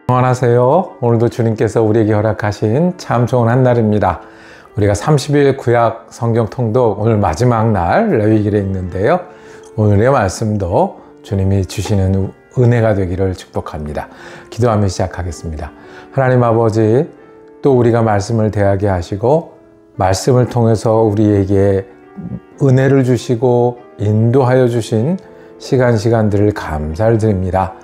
안녕하세요. 오늘도 주님께서 우리에게 허락하신 참 좋은 한 날입니다. 우리가 30일 구약 성경 통독 오늘 마지막 날 레위기를 읽는데요. 오늘의 말씀도 주님이 주시는 은혜가 되기를 축복합니다. 기도하며 시작하겠습니다. 하나님 아버지, 또 우리가 말씀을 대하게 하시고 말씀을 통해서 우리에게 은혜를 주시고 인도하여 주신 시간들을 감사를 드립니다.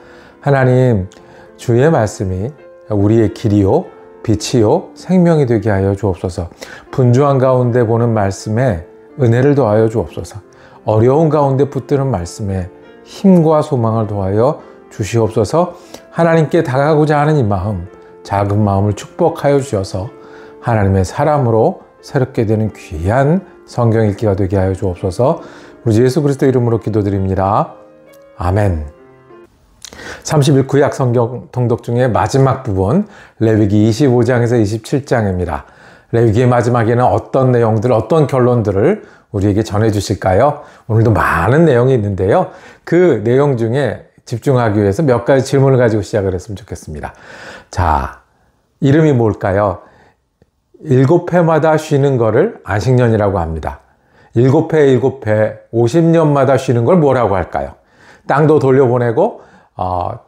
하나님, 주의 말씀이 우리의 길이요 빛이요 생명이 되게 하여 주옵소서. 분주한 가운데 보는 말씀에 은혜를 더하여 주옵소서. 어려운 가운데 붙드는 말씀에 힘과 소망을 더하여 주시옵소서. 하나님께 다가가고자 하는 이 마음, 작은 마음을 축복하여 주셔서 하나님의 사람으로 새롭게 되는 귀한 성경 읽기가 되게 하여 주옵소서. 우리 주 예수 그리스도 이름으로 기도드립니다. 아멘. 30일 구약 성경 통독 중에 마지막 부분 레위기 25장에서 27장입니다. 레위기의 마지막에는 어떤 내용들, 어떤 결론들을 우리에게 전해 주실까요? 오늘도 많은 내용이 있는데요. 그 내용 중에 집중하기 위해서 몇 가지 질문을 가지고 시작을 했으면 좋겠습니다. 자, 이름이 뭘까요? 7회마다 쉬는 거를 안식년이라고 합니다. 7회, 50년마다 쉬는 걸 뭐라고 할까요? 땅도 돌려보내고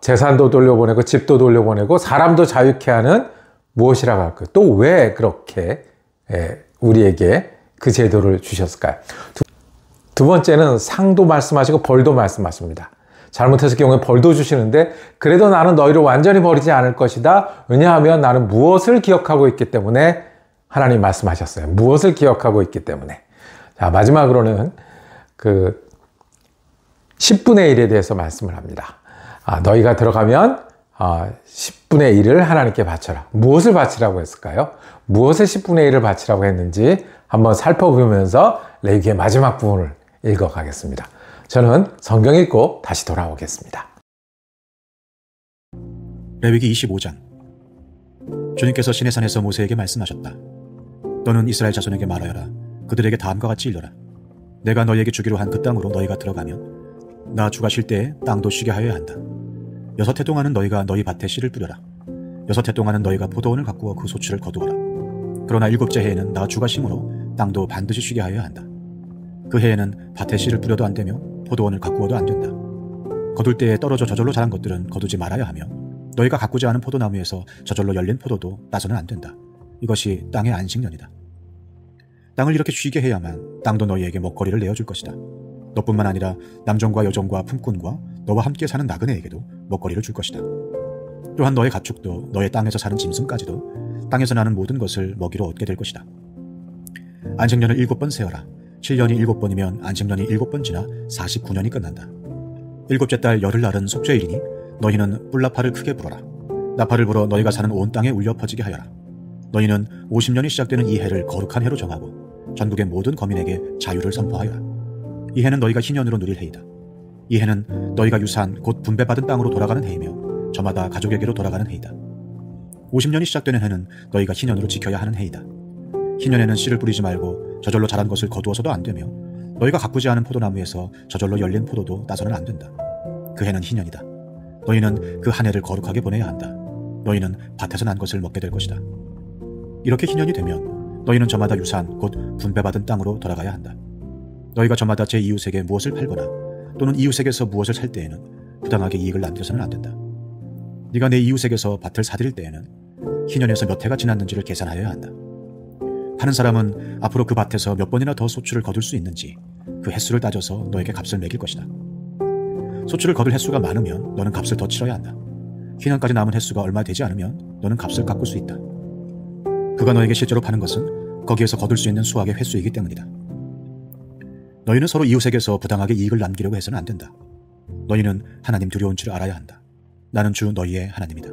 재산도 돌려보내고 집도 돌려보내고 사람도 자유케 하는 무엇이라고 할까요? 또 왜 그렇게 우리에게 그 제도를 주셨을까요? 두 번째는 상도 말씀하시고 벌도 말씀하십니다. 잘못했을 경우에 벌도 주시는데 그래도 나는 너희를 완전히 버리지 않을 것이다. 왜냐하면 나는 무엇을 기억하고 있기 때문에 하나님 말씀하셨어요. 무엇을 기억하고 있기 때문에. 자, 마지막으로는 그 10분의 1에 대해서 말씀을 합니다. 너희가 들어가면 10분의 1을 하나님께 바쳐라. 무엇을 바치라고 했을까요? 무엇을 10분의 1을 바치라고 했는지 한번 살펴보면서 레위기의 마지막 부분을 읽어가겠습니다. 저는 성경 읽고 다시 돌아오겠습니다. 레위기 25장. 주님께서 시내산에서 모세에게 말씀하셨다. 너는 이스라엘 자손에게 말하여라. 그들에게 다음과 같이 일러라. 내가 너희에게 주기로 한 그 땅으로 너희가 들어가면 나 주가 쉴 때에 땅도 쉬게 하여야 한다. 6해 동안은 너희가 너희 밭에 씨를 뿌려라. 6해 동안은 너희가 포도원을 가꾸어 그 소출을 거두어라. 그러나 7째 해에는 나 주가 심으로 땅도 반드시 쉬게 하여야 한다. 그 해에는 밭에 씨를 뿌려도 안 되며 포도원을 가꾸어도 안 된다. 거둘 때에 떨어져 저절로 자란 것들은 거두지 말아야 하며 너희가 가꾸지 않은 포도나무에서 저절로 열린 포도도 따서는 안 된다. 이것이 땅의 안식년이다. 땅을 이렇게 쉬게 해야만 땅도 너희에게 먹거리를 내어줄 것이다. 너뿐만 아니라 남종과 여종과 품꾼과 너와 함께 사는 나그네에게도 먹거리를 줄 것이다. 또한 너의 가축도 너의 땅에서 사는 짐승까지도 땅에서 나는 모든 것을 먹이로 얻게 될 것이다. 안식년을 7번 세어라. 7년이 7번이면 안식년이 7번 지나 49년이 끝난다. 7째 달 열흘날은 속죄일이니 너희는 뿔나팔을 크게 불어라. 나팔을 불어 너희가 사는 온 땅에 울려 퍼지게 하여라. 너희는 50년이 시작되는 이 해를 거룩한 해로 정하고 전국의 모든 거민에게 자유를 선포하여라. 이 해는 너희가 희년으로 누릴 해이다. 이 해는 너희가 유산 곧 분배받은 땅으로 돌아가는 해이며 저마다 가족에게로 돌아가는 해이다. 50년이 시작되는 해는 너희가 희년으로 지켜야 하는 해이다. 희년에는 씨를 뿌리지 말고 저절로 자란 것을 거두어서도 안 되며 너희가 가꾸지 않은 포도나무에서 저절로 열린 포도도 따서는 안 된다. 그 해는 희년이다. 너희는 그 한 해를 거룩하게 보내야 한다. 너희는 밭에서 난 것을 먹게 될 것이다. 이렇게 희년이 되면 너희는 저마다 유산 곧 분배받은 땅으로 돌아가야 한다. 너희가 저마다 제 이웃에게 무엇을 팔거나 또는 이웃에게서 무엇을 살 때에는 부당하게 이익을 남겨서는 안 된다. 네가 내 이웃에게서 밭을 사들일 때에는 희년에서 몇 해가 지났는지를 계산하여야 한다. 파는 사람은 앞으로 그 밭에서 몇 번이나 더 소출을 거둘 수 있는지 그 횟수를 따져서 너에게 값을 매길 것이다. 소출을 거둘 횟수가 많으면 너는 값을 더 치러야 한다. 희년까지 남은 횟수가 얼마 되지 않으면 너는 값을 깎을 수 있다. 그가 너에게 실제로 파는 것은 거기에서 거둘 수 있는 수확의 횟수이기 때문이다. 너희는 서로 이웃에게서 부당하게 이익을 남기려고 해서는 안 된다. 너희는 하나님 두려운 줄을 알아야 한다. 나는 주 너희의 하나님이다.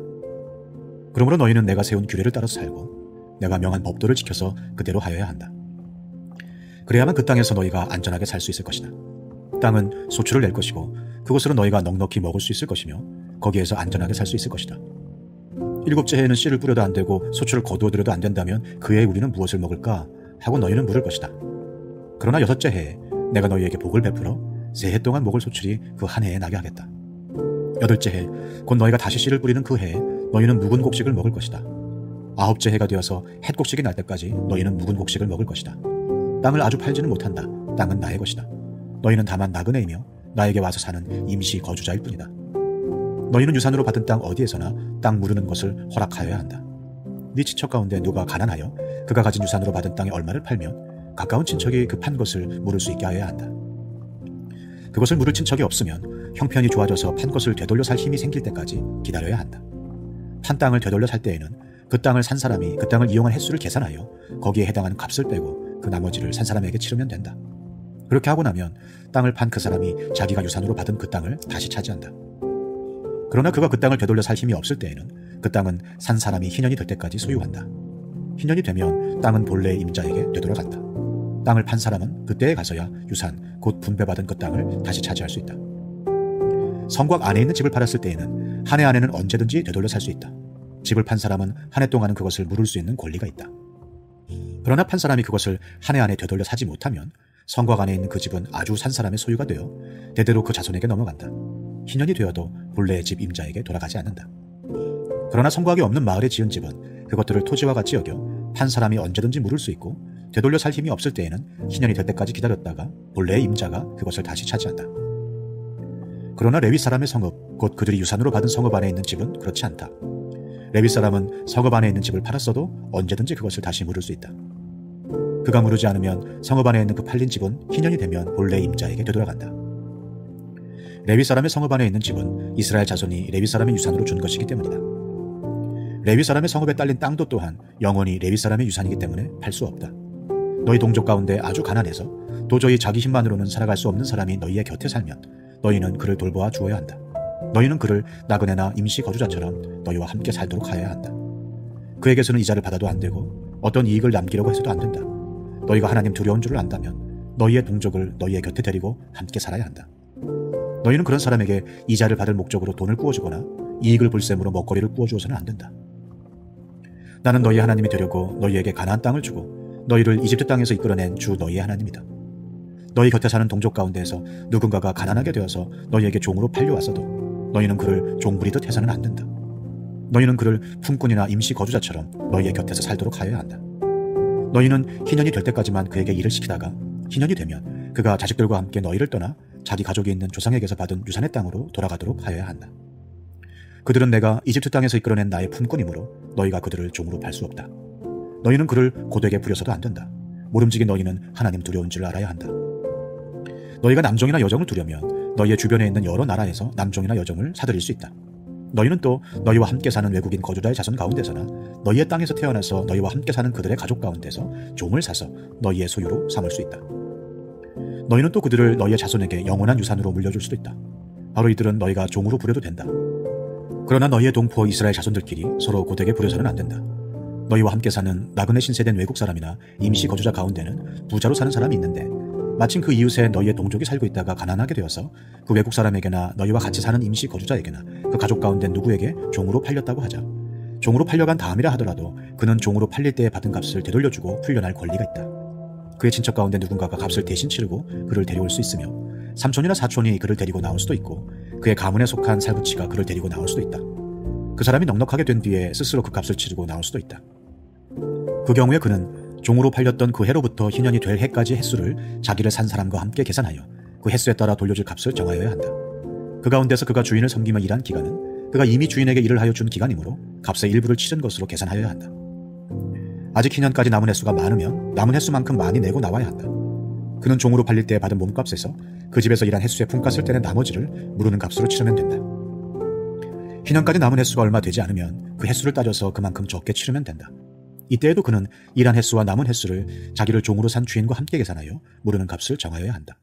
그러므로 너희는 내가 세운 규례를 따라서 살고 내가 명한 법도를 지켜서 그대로 하여야 한다. 그래야만 그 땅에서 너희가 안전하게 살 수 있을 것이다. 땅은 소출을 낼 것이고 그것으로 너희가 넉넉히 먹을 수 있을 것이며 거기에서 안전하게 살 수 있을 것이다. 7째 해에는 씨를 뿌려도 안 되고 소출을 거두어들여도 안 된다면 그 해에 우리는 무엇을 먹을까 하고 너희는 물을 것이다. 그러나 6째 해에 내가 너희에게 복을 베풀어 세 해 동안 먹을 소출이 그 한 해에 나게 하겠다. 8째 해 곧 너희가 다시 씨를 뿌리는 그 해에 너희는 묵은 곡식을 먹을 것이다. 9째 해가 되어서 햇곡식이 날 때까지 너희는 묵은 곡식을 먹을 것이다. 땅을 아주 팔지는 못한다. 땅은 나의 것이다. 너희는 다만 나그네이며 나에게 와서 사는 임시 거주자일 뿐이다. 너희는 유산으로 받은 땅 어디에서나 땅 무르는 것을 허락하여야 한다. 네 친척 가운데 누가 가난하여 그가 가진 유산으로 받은 땅의 얼마를 팔면 가까운 친척이 그 판 것을 물을 수 있게 하여야 한다. 그것을 물을 친척이 없으면 형편이 좋아져서 판 것을 되돌려 살 힘이 생길 때까지 기다려야 한다. 판 땅을 되돌려 살 때에는 그 땅을 산 사람이 그 땅을 이용한 횟수를 계산하여 거기에 해당하는 값을 빼고 그 나머지를 산 사람에게 치르면 된다. 그렇게 하고 나면 땅을 판 그 사람이 자기가 유산으로 받은 그 땅을 다시 차지한다. 그러나 그가 그 땅을 되돌려 살 힘이 없을 때에는 그 땅은 산 사람이 희년이 될 때까지 소유한다. 희년이 되면 땅은 본래의 임자에게 되돌아간다. 땅을 판 사람은 그때에 가서야 유산, 곧 분배받은 그 땅을 다시 차지할 수 있다. 성곽 안에 있는 집을 팔았을 때에는 한 해 안에는 언제든지 되돌려 살 수 있다. 집을 판 사람은 한 해 동안은 그것을 물을 수 있는 권리가 있다. 그러나 판 사람이 그것을 한 해 안에 되돌려 사지 못하면 성곽 안에 있는 그 집은 아주 산 사람의 소유가 되어 대대로 그 자손에게 넘어간다. 희년이 되어도 본래의 집 임자에게 돌아가지 않는다. 그러나 성곽이 없는 마을에 지은 집은 그것들을 토지와 같이 여겨 판 사람이 언제든지 물을 수 있고 되돌려 살 힘이 없을 때에는 희년이 될 때까지 기다렸다가 본래의 임자가 그것을 다시 차지한다. 그러나 레위 사람의 성읍, 곧 그들이 유산으로 받은 성읍 안에 있는 집은 그렇지 않다. 레위 사람은 성읍 안에 있는 집을 팔았어도 언제든지 그것을 다시 물을 수 있다. 그가 무르지 않으면 성읍 안에 있는 그 팔린 집은 희년이 되면 본래 임자에게 되돌아간다. 레위 사람의 성읍 안에 있는 집은 이스라엘 자손이 레위 사람의 유산으로 준 것이기 때문이다. 레위 사람의 성읍에 딸린 땅도 또한 영원히 레위 사람의 유산이기 때문에 팔 수 없다. 너희 동족 가운데 아주 가난해서 도저히 자기 힘만으로는 살아갈 수 없는 사람이 너희의 곁에 살면 너희는 그를 돌보아 주어야 한다. 너희는 그를 나그네나 임시 거주자처럼 너희와 함께 살도록 하여야 한다. 그에게서는 이자를 받아도 안 되고 어떤 이익을 남기려고 해서도 안 된다. 너희가 하나님 두려운 줄을 안다면 너희의 동족을 너희의 곁에 데리고 함께 살아야 한다. 너희는 그런 사람에게 이자를 받을 목적으로 돈을 꾸어주거나 이익을 볼셈으로 먹거리를 꾸어주어서는 안 된다. 나는 너희 하나님이 되려고 너희에게 가나안 땅을 주고 너희를 이집트 땅에서 이끌어낸 주 너희의 하나님이다. 너희 곁에 사는 동족 가운데에서 누군가가 가난하게 되어서 너희에게 종으로 팔려왔어도 너희는 그를 종부리듯 해서는 안 된다. 너희는 그를 품꾼이나 임시 거주자처럼 너희의 곁에서 살도록 하여야 한다. 너희는 희년이 될 때까지만 그에게 일을 시키다가 희년이 되면 그가 자식들과 함께 너희를 떠나 자기 가족이 있는 조상에게서 받은 유산의 땅으로 돌아가도록 하여야 한다. 그들은 내가 이집트 땅에서 이끌어낸 나의 품꾼이므로 너희가 그들을 종으로 팔 수 없다. 너희는 그를 고되게 부려서도 안 된다. 모름지기 너희는 하나님 두려운 줄 알아야 한다. 너희가 남종이나 여종을 두려면 너희의 주변에 있는 여러 나라에서 남종이나 여종을 사들일 수 있다. 너희는 또 너희와 함께 사는 외국인 거주자의 자손 가운데서나 너희의 땅에서 태어나서 너희와 함께 사는 그들의 가족 가운데서 종을 사서 너희의 소유로 삼을 수 있다. 너희는 또 그들을 너희의 자손에게 영원한 유산으로 물려줄 수도 있다. 바로 이들은 너희가 종으로 부려도 된다. 그러나 너희의 동포 이스라엘 자손들끼리 서로 고되게 부려서는 안 된다. 너희와 함께 사는 나그네 신세된 외국 사람이나 임시 거주자 가운데는 부자로 사는 사람이 있는데 마침 그 이웃에 너희의 동족이 살고 있다가 가난하게 되어서 그 외국 사람에게나 너희와 같이 사는 임시 거주자에게나 그 가족 가운데 누구에게 종으로 팔렸다고 하자. 종으로 팔려간 다음이라 하더라도 그는 종으로 팔릴 때에 받은 값을 되돌려주고 풀려날 권리가 있다. 그의 친척 가운데 누군가가 값을 대신 치르고 그를 데려올 수 있으며 삼촌이나 사촌이 그를 데리고 나올 수도 있고 그의 가문에 속한 살부치가 그를 데리고 나올 수도 있다. 그 사람이 넉넉하게 된 뒤에 스스로 그 값을 치르고 나올 수도 있다. 그 경우에 그는 종으로 팔렸던 그 해로부터 희년이 될 해까지 횟수를 자기를 산 사람과 함께 계산하여 그 횟수에 따라 돌려줄 값을 정하여야 한다. 그 가운데서 그가 주인을 섬기며 일한 기간은 그가 이미 주인에게 일을 하여 준 기간이므로 값의 일부를 치른 것으로 계산하여야 한다. 아직 희년까지 남은 횟수가 많으면 남은 횟수만큼 많이 내고 나와야 한다. 그는 종으로 팔릴 때 받은 몸값에서 그 집에서 일한 횟수에 품값을 떼는 나머지를 무르는 값으로 치르면 된다. 희년까지 남은 횟수가 얼마 되지 않으면 그 횟수를 따져서 그만큼 적게 치르면 된다. 이때에도 그는 일한 횟수와 남은 횟수를 자기를 종으로 산 주인과 함께 계산하여 무르는 값을 정하여야 한다.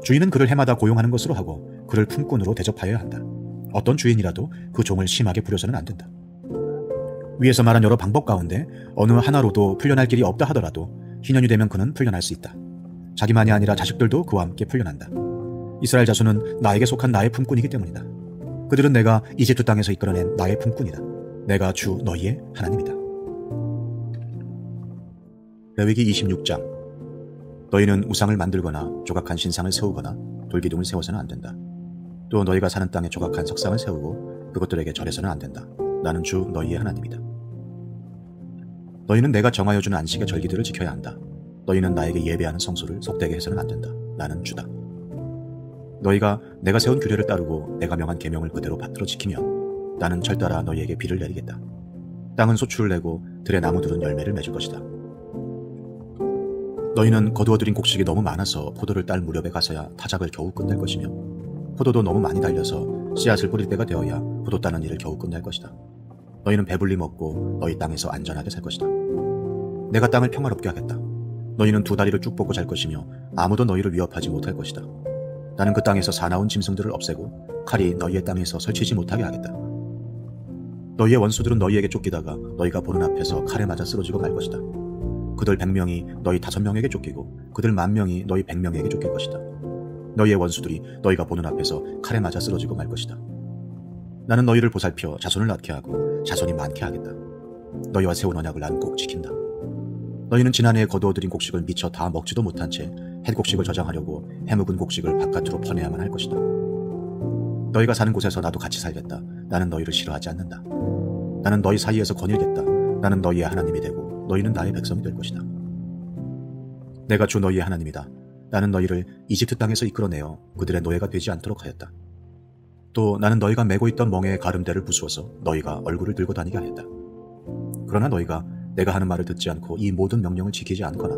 주인은 그를 해마다 고용하는 것으로 하고 그를 품꾼으로 대접하여야 한다. 어떤 주인이라도 그 종을 심하게 부려서는 안 된다. 위에서 말한 여러 방법 가운데 어느 하나로도 풀려날 길이 없다 하더라도 희년이 되면 그는 풀려날 수 있다. 자기만이 아니라 자식들도 그와 함께 풀려난다. 이스라엘 자손은 나에게 속한 나의 품꾼이기 때문이다. 그들은 내가 이집트 땅에서 이끌어낸 나의 품꾼이다. 내가 주 너희의 하나님이다. 레위기 26장. 너희는 우상을 만들거나 조각한 신상을 세우거나 돌기둥을 세워서는 안 된다. 또 너희가 사는 땅에 조각한 석상을 세우고 그것들에게 절해서는 안 된다. 나는 주 너희의 하나님이다. 너희는 내가 정하여 주는 안식의 절기들을 지켜야 한다. 너희는 나에게 예배하는 성소를 속되게 해서는 안 된다. 나는 주다. 너희가 내가 세운 규례를 따르고 내가 명한 계명을 그대로 받들어 지키면 나는 절따라 너희에게 비를 내리겠다. 땅은 소출을 내고 들의 나무들은 열매를 맺을 것이다. 너희는 거두어들인 곡식이 너무 많아서 포도를 딸 무렵에 가서야 타작을 겨우 끝낼 것이며 포도도 너무 많이 달려서 씨앗을 뿌릴 때가 되어야 포도 따는 일을 겨우 끝낼 것이다. 너희는 배불리 먹고 너희 땅에서 안전하게 살 것이다. 내가 땅을 평화롭게 하겠다. 너희는 두 다리를 쭉 뻗고 잘 것이며 아무도 너희를 위협하지 못할 것이다. 나는 그 땅에서 사나운 짐승들을 없애고 칼이 너희의 땅에서 설치지 못하게 하겠다. 너희의 원수들은 너희에게 쫓기다가 너희가 보는 앞에서 칼에 맞아 쓰러지고 말 것이다. 그들 100명이 너희 5명에게 쫓기고 그들 10,000명이 너희 100명에게 쫓길 것이다. 너희의 원수들이 너희가 보는 앞에서 칼에 맞아 쓰러지고 말 것이다. 나는 너희를 보살펴 자손을 낳게 하고 자손이 많게 하겠다. 너희와 세운 언약을 나는 꼭 지킨다. 너희는 지난해에 거두어들인 곡식을 미처 다 먹지도 못한 채 햇곡식을 저장하려고 해묵은 곡식을 바깥으로 퍼내야만 할 것이다. 너희가 사는 곳에서 나도 같이 살겠다. 나는 너희를 싫어하지 않는다. 나는 너희 사이에서 거닐겠다. 나는 너희의 하나님이 되고 너희는 나의 백성이 될 것이다. 내가 주 너희의 하나님이다. 나는 너희를 이집트 땅에서 이끌어내어 그들의 노예가 되지 않도록 하였다. 또 나는 너희가 메고 있던 멍에의 가름대를 부수어서 너희가 얼굴을 들고 다니게 하였다. 그러나 너희가 내가 하는 말을 듣지 않고 이 모든 명령을 지키지 않거나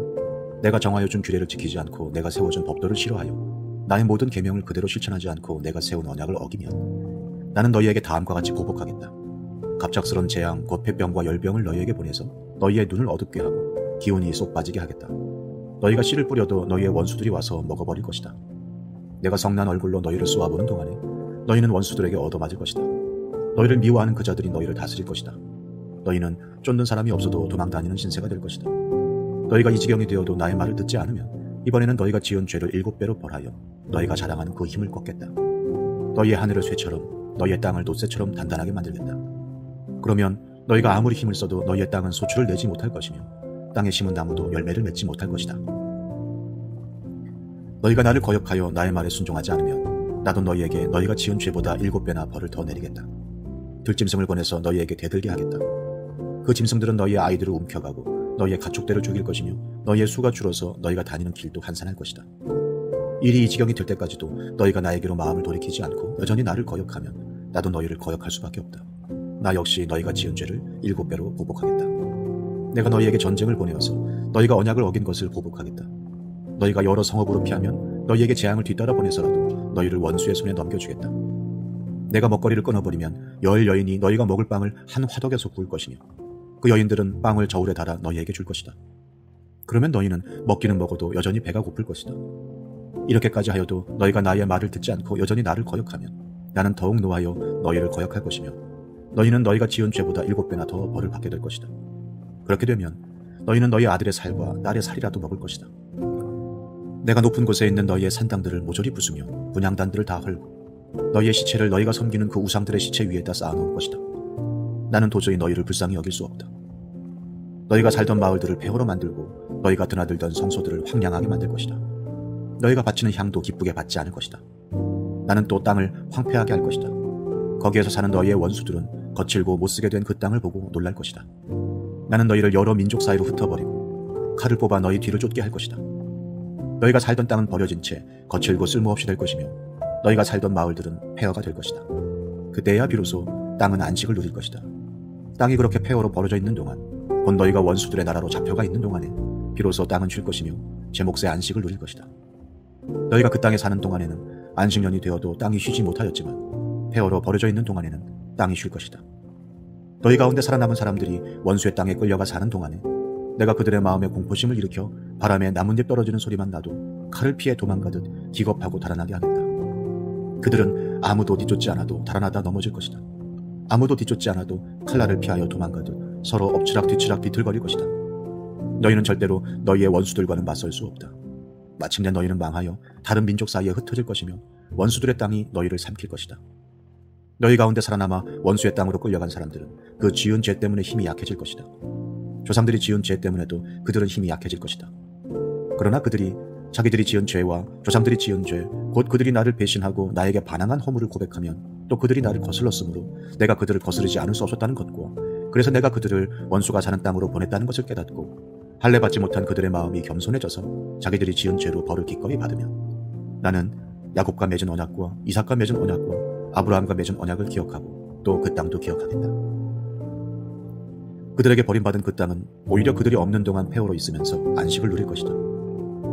내가 정하여 준 규례를 지키지 않고 내가 세워준 법도를 싫어하여 나의 모든 계명을 그대로 실천하지 않고 내가 세운 언약을 어기면 나는 너희에게 다음과 같이 보복하겠다. 갑작스런 재앙 곧 폐병과 열병을 너희에게 보내서 너희의 눈을 어둡게 하고 기운이 쏙 빠지게 하겠다. 너희가 씨를 뿌려도 너희의 원수들이 와서 먹어버릴 것이다. 내가 성난 얼굴로 너희를 쏘아보는 동안에 너희는 원수들에게 얻어맞을 것이다. 너희를 미워하는 그 자들이 너희를 다스릴 것이다. 너희는 쫓는 사람이 없어도 도망다니는 신세가 될 것이다. 너희가 이 지경이 되어도 나의 말을 듣지 않으면 이번에는 너희가 지은 죄를 7배로 벌하여 너희가 자랑하는 그 힘을 꺾겠다. 너희의 하늘을 쇠처럼 너희의 땅을 놋새처럼 단단하게 만들겠다. 그러면 너희가 아무리 힘을 써도 너희의 땅은 소출을 내지 못할 것이며 땅에 심은 나무도 열매를 맺지 못할 것이다. 너희가 나를 거역하여 나의 말에 순종하지 않으면 나도 너희에게 너희가 지은 죄보다 7배나 벌을 더 내리겠다. 들짐승을 보내서 너희에게 대들게 하겠다. 그 짐승들은 너희의 아이들을 움켜가고 너희의 가축들을 죽일 것이며 너희의 수가 줄어서 너희가 다니는 길도 한산할 것이다. 일이 이 지경이 될 때까지도 너희가 나에게로 마음을 돌이키지 않고 여전히 나를 거역하면 나도 너희를 거역할 수밖에 없다. 나 역시 너희가 지은 죄를 7배로 보복하겠다. 내가 너희에게 전쟁을 보내어서 너희가 언약을 어긴 것을 보복하겠다. 너희가 여러 성읍으로 피하면 너희에게 재앙을 뒤따라 보내서라도 너희를 원수의 손에 넘겨주겠다. 내가 먹거리를 끊어버리면 10 여인이 너희가 먹을 빵을 한 화덕에서 구울 것이며 그 여인들은 빵을 저울에 달아 너희에게 줄 것이다. 그러면 너희는 먹기는 먹어도 여전히 배가 고플 것이다. 이렇게까지 하여도 너희가 나의 말을 듣지 않고 여전히 나를 거역하면 나는 더욱 노하여 너희를 거역할 것이며 너희는 너희가 지은 죄보다 7배나 더 벌을 받게 될 것이다. 그렇게 되면 너희는 너희 아들의 살과 딸의 살이라도 먹을 것이다. 내가 높은 곳에 있는 너희의 산당들을 모조리 부수며 분향단들을 다 헐고 너희의 시체를 너희가 섬기는 그 우상들의 시체 위에다 쌓아놓을 것이다. 나는 도저히 너희를 불쌍히 여길 수 없다. 너희가 살던 마을들을 폐허로 만들고 너희가 드나들던 성소들을 황량하게 만들 것이다. 너희가 바치는 향도 기쁘게 받지 않을 것이다. 나는 또 땅을 황폐하게 할 것이다. 거기에서 사는 너희의 원수들은 거칠고 못쓰게 된 그 땅을 보고 놀랄 것이다. 나는 너희를 여러 민족 사이로 흩어버리고 칼을 뽑아 너희 뒤를 쫓게 할 것이다. 너희가 살던 땅은 버려진 채 거칠고 쓸모없이 될 것이며 너희가 살던 마을들은 폐허가 될 것이다. 그때야 비로소 땅은 안식을 누릴 것이다. 땅이 그렇게 폐허로 벌어져 있는 동안 곧 너희가 원수들의 나라로 잡혀가 있는 동안에 비로소 땅은 쉴 것이며 제 몫의 안식을 누릴 것이다. 너희가 그 땅에 사는 동안에는 안식년이 되어도 땅이 쉬지 못하였지만 폐허로 버려져 있는 동안에는 땅이 쉴 것이다. 너희 가운데 살아남은 사람들이 원수의 땅에 끌려가 사는 동안에 내가 그들의 마음에 공포심을 일으켜 바람에 나뭇잎 떨어지는 소리만 나도 칼을 피해 도망가듯 기겁하고 달아나게 하겠다. 그들은 아무도 뒤쫓지 않아도 달아나다 넘어질 것이다. 아무도 뒤쫓지 않아도 칼날을 피하여 도망가듯 서로 엎치락 뒤치락 비틀거릴 것이다. 너희는 절대로 너희의 원수들과는 맞설 수 없다. 마침내 너희는 망하여 다른 민족 사이에 흩어질 것이며 원수들의 땅이 너희를 삼킬 것이다. 너희 가운데 살아남아 원수의 땅으로 끌려간 사람들은 그 지은 죄 때문에 힘이 약해질 것이다. 조상들이 지은 죄 때문에도 그들은 힘이 약해질 것이다. 그러나 그들이 자기들이 지은 죄와 조상들이 지은 죄, 곧 그들이 나를 배신하고 나에게 반항한 허물을 고백하면 또 그들이 나를 거슬렀으므로 내가 그들을 거스르지 않을 수 없었다는 것과 그래서 내가 그들을 원수가 사는 땅으로 보냈다는 것을 깨닫고 할례 받지 못한 그들의 마음이 겸손해져서 자기들이 지은 죄로 벌을 기꺼이 받으며 나는 야곱과 맺은 언약과 이삭과 맺은 언약과 아브라함과 맺은 언약을 기억하고 또 그 땅도 기억하겠다. 그들에게 버림받은 그 땅은 오히려 그들이 없는 동안 폐허로 있으면서 안식을 누릴 것이다.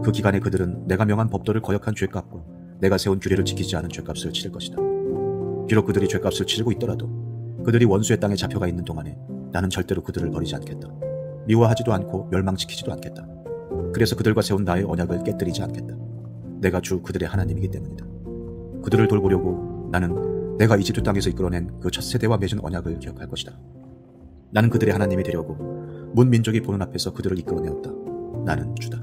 그 기간에 그들은 내가 명한 법도를 거역한 죄값과 내가 세운 규례를 지키지 않은 죄값을 치를 것이다. 비록 그들이 죄값을 치르고 있더라도 그들이 원수의 땅에 잡혀가 있는 동안에 나는 절대로 그들을 버리지 않겠다. 미워하지도 않고 멸망시키지도 않겠다. 그래서 그들과 세운 나의 언약을 깨뜨리지 않겠다. 내가 주 그들의 하나님이기 때문이다. 그들을 돌보려고 나는 내가 이집트 땅에서 이끌어낸 그 첫 세대와 맺은 언약을 기억할 것이다. 나는 그들의 하나님이 되려고 문 민족이 보는 앞에서 그들을 이끌어내었다. 나는 주다.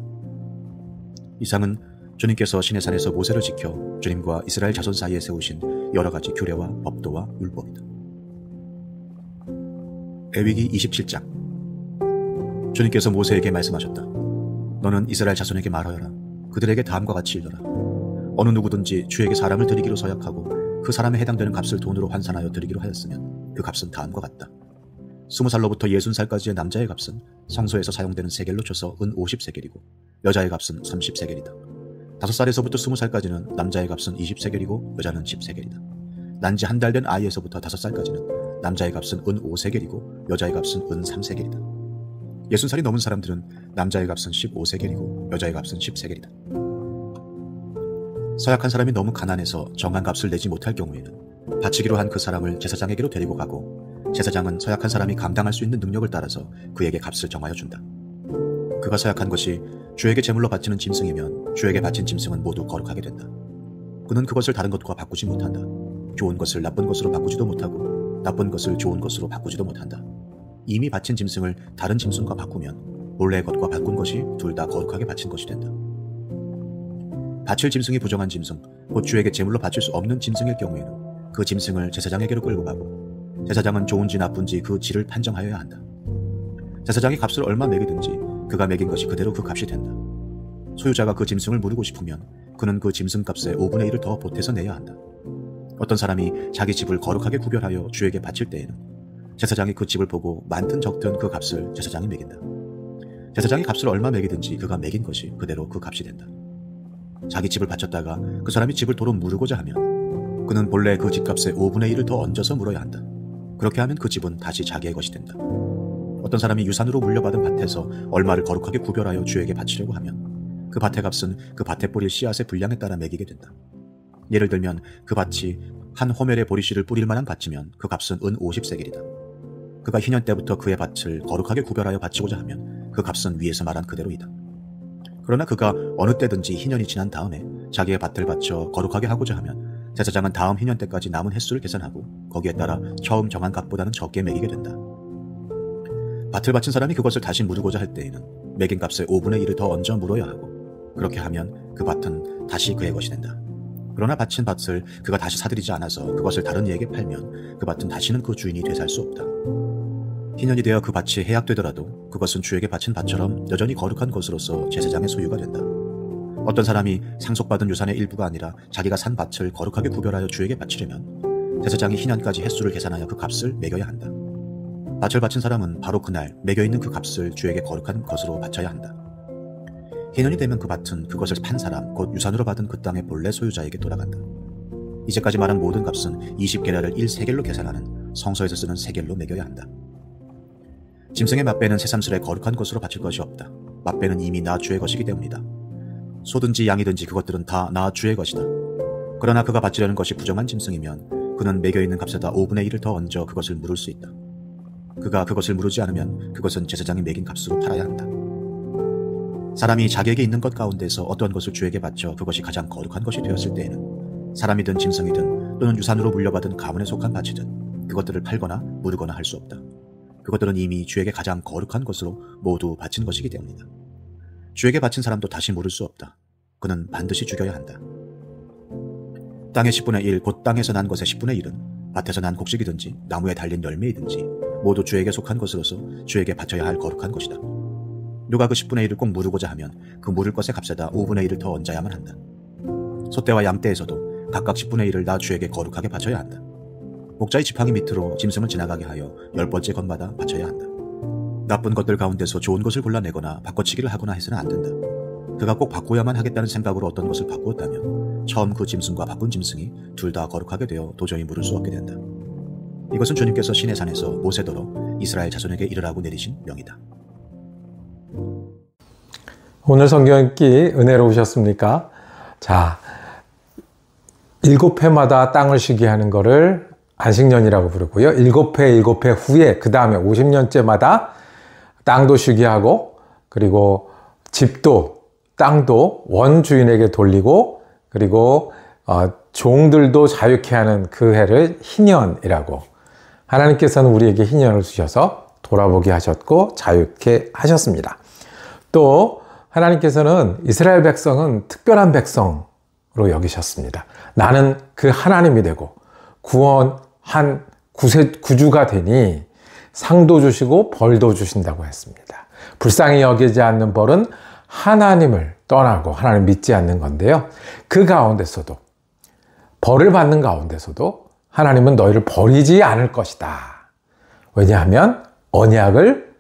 이상은 주님께서 시내산에서 모세를 지켜 주님과 이스라엘 자손 사이에 세우신 여러 가지 규례와 법도와 율법이다. 레위기 27장. 주님께서 모세에게 말씀하셨다. 너는 이스라엘 자손에게 말하여라. 그들에게 다음과 같이 일러라. 어느 누구든지 주에게 사람을 드리기로 서약하고 그 사람에 해당되는 값을 돈으로 환산하여 드리기로 하였으면 그 값은 다음과 같다. 20살로부터 60살까지의 남자의 값은 성소에서 사용되는 세겔로 쳐서 은 50세겔이고 여자의 값은 30세겔이다. 5살에서부터 20살까지는 남자의 값은 20세겔이고 여자는 10세겔이다. 난지 한 달 된 아이에서부터 5살까지는 남자의 값은 은 5세겔이고 여자의 값은 은 3세겔이다. 60살이 넘은 사람들은 남자의 값은 15세겔이고 여자의 값은 10세겔이다. 서약한 사람이 너무 가난해서 정한 값을 내지 못할 경우에는 바치기로 한 그 사람을 제사장에게로 데리고 가고 제사장은 서약한 사람이 감당할 수 있는 능력을 따라서 그에게 값을 정하여 준다. 그가 서약한 것이 주에게 제물로 바치는 짐승이면 주에게 바친 짐승은 모두 거룩하게 된다. 그는 그것을 다른 것과 바꾸지 못한다. 좋은 것을 나쁜 것으로 바꾸지도 못하고 나쁜 것을 좋은 것으로 바꾸지도 못한다. 이미 바친 짐승을 다른 짐승과 바꾸면 본래의 것과 바꾼 것이 둘 다 거룩하게 바친 것이 된다. 바칠 짐승이 부정한 짐승, 곧 주에게 제물로 바칠 수 없는 짐승일 경우에는 그 짐승을 제사장에게로 끌고 가고 제사장은 좋은지 나쁜지 그 질을 판정하여야 한다. 제사장이 값을 얼마 매기든지 그가 매긴 것이 그대로 그 값이 된다. 소유자가 그 짐승을 무르고 싶으면 그는 그 짐승 값의 5분의 1을 더 보태서 내야 한다. 어떤 사람이 자기 집을 거룩하게 구별하여 주에게 바칠 때에는 제사장이 그 집을 보고 많든 적든 그 값을 제사장이 매긴다. 제사장이 값을 얼마 매기든지 그가 매긴 것이 그대로 그 값이 된다. 자기 집을 바쳤다가 그 사람이 집을 도로 무르고자 하면 그는 본래 그 집값의 5분의 1을 더 얹어서 물어야 한다. 그렇게 하면 그 집은 다시 자기의 것이 된다. 어떤 사람이 유산으로 물려받은 밭에서 얼마를 거룩하게 구별하여 주에게 바치려고 하면 그 밭의 값은 그 밭에 뿌릴 씨앗의 분량에 따라 매기게 된다. 예를 들면 그 밭이 한 호멜의 보리씨를 뿌릴 만한 밭이면 그 값은 은 50세겔이다. 그가 희년 때부터 그의 밭을 거룩하게 구별하여 바치고자 하면 그 값은 위에서 말한 그대로이다. 그러나 그가 어느 때든지 희년이 지난 다음에 자기의 밭을 바쳐 거룩하게 하고자 하면 제사장은 다음 희년 때까지 남은 횟수를 계산하고 거기에 따라 처음 정한 값보다는 적게 매기게 된다. 밭을 바친 사람이 그것을 다시 무르고자 할 때에는 매긴 값의 5분의 1을 더 얹어 물어야 하고 그렇게 하면 그 밭은 다시 그의 것이 된다. 그러나 바친 밭을 그가 다시 사들이지 않아서 그것을 다른 이에게 팔면 그 밭은 다시는 그 주인이 되살 수 없다. 희년이 되어 그 밭이 해약되더라도 그것은 주에게 바친 밭처럼 여전히 거룩한 것으로서 제사장의 소유가 된다. 어떤 사람이 상속받은 유산의 일부가 아니라 자기가 산 밭을 거룩하게 구별하여 주에게 바치려면 제사장이 희년까지 횟수를 계산하여 그 값을 매겨야 한다. 밭을 바친 사람은 바로 그날 매겨있는 그 값을 주에게 거룩한 것으로 바쳐야 한다. 희년이 되면 그 밭은 그것을 판 사람, 곧 유산으로 받은 그 땅의 본래 소유자에게 돌아간다. 이제까지 말한 모든 값은 20게라를 1세겔로 계산하는 성소에서 쓰는 세겔로 매겨야 한다. 짐승의 맛배는 새삼스레 거룩한 것으로 바칠 것이 없다. 맛배는 이미 나 주의 것이기 때문이다. 소든지 양이든지 그것들은 다 나 주의 것이다. 그러나 그가 바치려는 것이 부정한 짐승이면 그는 매겨있는 값에다 5분의 1을 더 얹어 그것을 물을 수 있다. 그가 그것을 물으지 않으면 그것은 제사장이 매긴 값으로 팔아야 한다. 사람이 자기에게 있는 것 가운데서 어떤 것을 주에게 바쳐 그것이 가장 거룩한 것이 되었을 때에는 사람이든 짐승이든 또는 유산으로 물려받은 가문에 속한 밭이든 그것들을 팔거나 무르거나 할 수 없다. 그것들은 이미 주에게 가장 거룩한 것으로 모두 바친 것이기 때문이다. 주에게 바친 사람도 다시 물을 수 없다. 그는 반드시 죽여야 한다. 땅의 10분의 1, 곧 땅에서 난 것의 10분의 1은 밭에서 난 곡식이든지 나무에 달린 열매이든지 모두 주에게 속한 것으로서 주에게 바쳐야 할 거룩한 것이다. 누가 그 10분의 1을 꼭 물으고자 하면 그 물을 것의 값에다 5분의 1을 더 얹어야만 한다. 소떼와 양떼에서도 각각 10분의 1을 나 주에게 거룩하게 바쳐야 한다. 목자의 지팡이 밑으로 짐승을 지나가게 하여 10번째 것마다 바쳐야 한다. 나쁜 것들 가운데서 좋은 것을 골라내거나 바꿔치기를 하거나 해서는 안 된다. 그가 꼭 바꿔야만 하겠다는 생각으로 어떤 것을 바꾸었다면 처음 그 짐승과 바꾼 짐승이 둘 다 거룩하게 되어 도저히 물을 수 없게 된다. 이것은 주님께서 시내산에서 모세더러 이스라엘 자손에게 이르라고 내리신 명이다. 오늘 성경 읽기 은혜로우셨습니까? 자, 7회마다 땅을 쉬게 하는 것을 안식년이라고 부르고요. 7회 후에 그 다음에 50년째마다 땅도 쉬게 하고, 그리고 집도 땅도 원주인에게 돌리고, 그리고 종들도 자유케 하는 그 해를 희년이라고, 하나님께서는 우리에게 희년을 주셔서 돌아보게 하셨고 자유케 하셨습니다. 또 하나님께서는 이스라엘 백성은 특별한 백성으로 여기셨습니다. 나는 그 하나님이 되고 구원한 구주가 되니 상도 주시고 벌도 주신다고 했습니다. 불쌍히 여기지 않는 벌은 하나님을 떠나고 하나님 믿지 않는 건데요. 그 가운데서도, 벌을 받는 가운데서도 하나님은 너희를 버리지 않을 것이다. 왜냐하면 언약을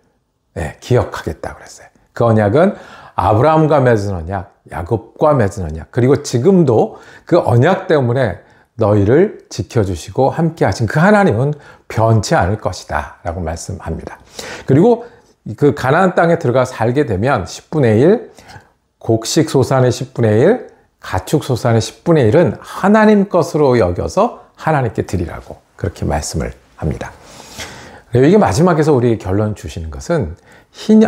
기억하겠다 그랬어요. 그 언약은 아브라함과 맺은 언약, 야곱과 맺은 언약, 그리고 지금도 그 언약 때문에 너희를 지켜주시고 함께 하신 그 하나님은 변치 않을 것이다 라고 말씀합니다. 그리고 그 가나안 땅에 들어가 살게 되면 10분의 1, 곡식 소산의 10분의 1, 가축 소산의 10분의 1은 하나님 것으로 여겨서 하나님께 드리라고 그렇게 말씀을 합니다. 이게 마지막에서 우리에게 결론 주시는 것은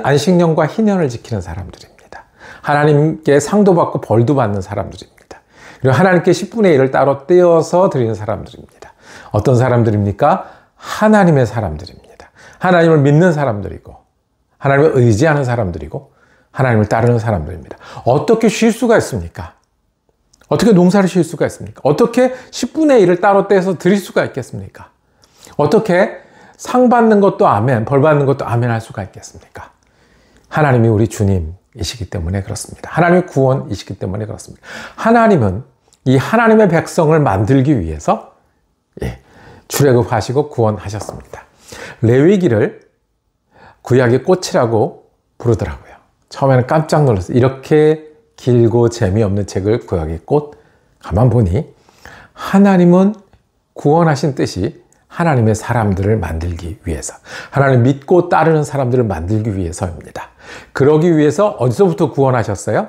안식년과 희년을 지키는 사람들입니다. 하나님께 상도 받고 벌도 받는 사람들입니다. 그리고 하나님께 10분의 1을 따로 떼어서 드리는 사람들입니다. 어떤 사람들입니까? 하나님의 사람들입니다. 하나님을 믿는 사람들이고, 하나님을 의지하는 사람들이고, 하나님을 따르는 사람들입니다. 어떻게 쉴 수가 있습니까? 어떻게 농사를 쉴 수가 있습니까? 어떻게 10분의 1을 따로 떼서 드릴 수가 있겠습니까? 어떻게 상 받는 것도 아멘, 벌 받는 것도 아멘 할 수가 있겠습니까? 하나님이 우리 주님이시기 때문에 그렇습니다. 하나님의 구원이시기 때문에 그렇습니다. 하나님은 이 하나님의 백성을 만들기 위해서 출애굽하시고 구원하셨습니다. 레위기를 구약의 꽃이라고 부르더라고요. 처음에는 깜짝 놀랐어요. 이렇게 길고 재미없는 책을 구약의 꽃, 가만 보니 하나님은 구원하신 뜻이 하나님의 사람들을 만들기 위해서, 하나님 믿고 따르는 사람들을 만들기 위해서입니다. 그러기 위해서 어디서부터 구원하셨어요?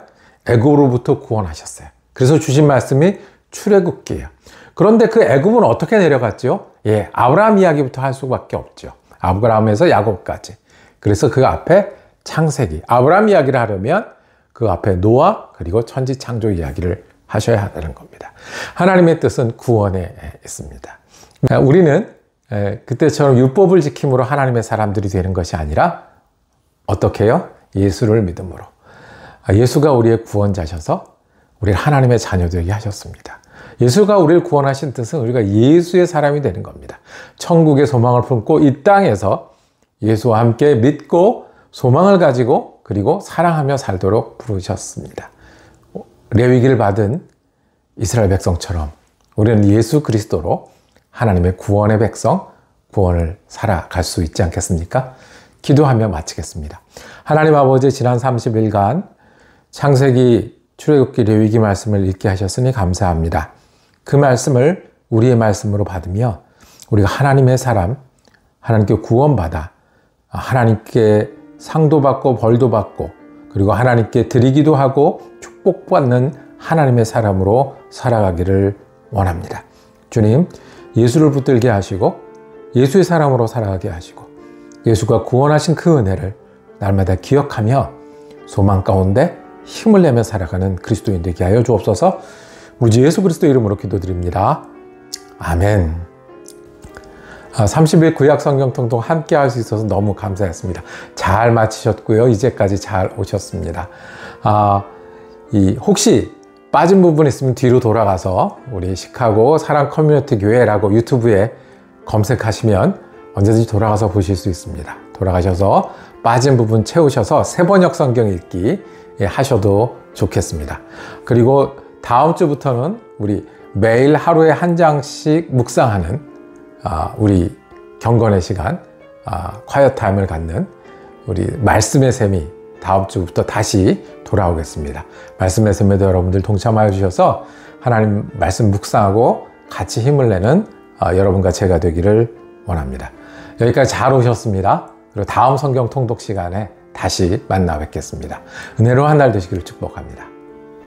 애굽으로부터 구원하셨어요. 그래서 주신 말씀이 출애굽기예요. 그런데 그 애굽은 어떻게 내려갔죠? 아브라함 이야기부터 할 수밖에 없죠. 아브라함에서 야곱까지. 그래서 그 앞에 창세기, 아브라함 이야기를 하려면 그 앞에 노아 그리고 천지 창조 이야기를 하셔야 하는 겁니다. 하나님의 뜻은 구원에 있습니다. 우리는 그때처럼 율법을 지킴으로 하나님의 사람들이 되는 것이 아니라 어떻게 해요? 예수를 믿음으로. 예수가 우리의 구원자셔서 우리를 하나님의 자녀 되게 하셨습니다. 예수가 우리를 구원하신 뜻은 우리가 예수의 사람이 되는 겁니다. 천국의 소망을 품고 이 땅에서 예수와 함께 믿고 소망을 가지고 그리고 사랑하며 살도록 부르셨습니다. 레위기를 받은 이스라엘 백성처럼 우리는 예수 그리스도로 하나님의 구원의 백성, 구원을 살아갈 수 있지 않겠습니까? 기도하며 마치겠습니다. 하나님 아버지, 지난 30일간 창세기, 출애굽기, 레위기 말씀을 읽게 하셨으니 감사합니다. 그 말씀을 우리의 말씀으로 받으며 우리가 하나님의 사람, 하나님께 구원받아 하나님께 상도 받고 벌도 받고 그리고 하나님께 드리기도 하고 축복받는 하나님의 사람으로 살아가기를 원합니다. 주님, 예수를 붙들게 하시고 예수의 사람으로 살아가게 하시고 예수가 구원하신 그 은혜를 날마다 기억하며 소망 가운데 힘을 내며 살아가는 그리스도인 되게 하여 주옵소서. 우리 주 예수 그리스도 이름으로 기도드립니다. 아멘. 30일 구약 성경 통독 함께 할 수 있어서 너무 감사했습니다. 잘 마치셨고요. 이제까지 잘 오셨습니다. 혹시 빠진 부분 있으면 뒤로 돌아가서 우리 시카고 사랑 커뮤니티 교회라고 유튜브에 검색하시면 언제든지 돌아가서 보실 수 있습니다. 돌아가셔서 빠진 부분 채우셔서 새번역 성경 읽기 하셔도 좋겠습니다. 그리고 다음 주부터는 우리 매일 하루에 한 장씩 묵상하는 우리 경건의 시간, quiet time을 갖는 우리 말씀의 셈이 다음 주부터 다시 돌아오겠습니다. 말씀의 셈에도 여러분들 동참하여 주셔서 하나님 말씀 묵상하고 같이 힘을 내는 여러분과 제가 되기를 원합니다. 여기까지 잘 오셨습니다. 그리고 다음 성경 통독 시간에 다시 만나 뵙겠습니다. 은혜로운 한 날 되시기를 축복합니다.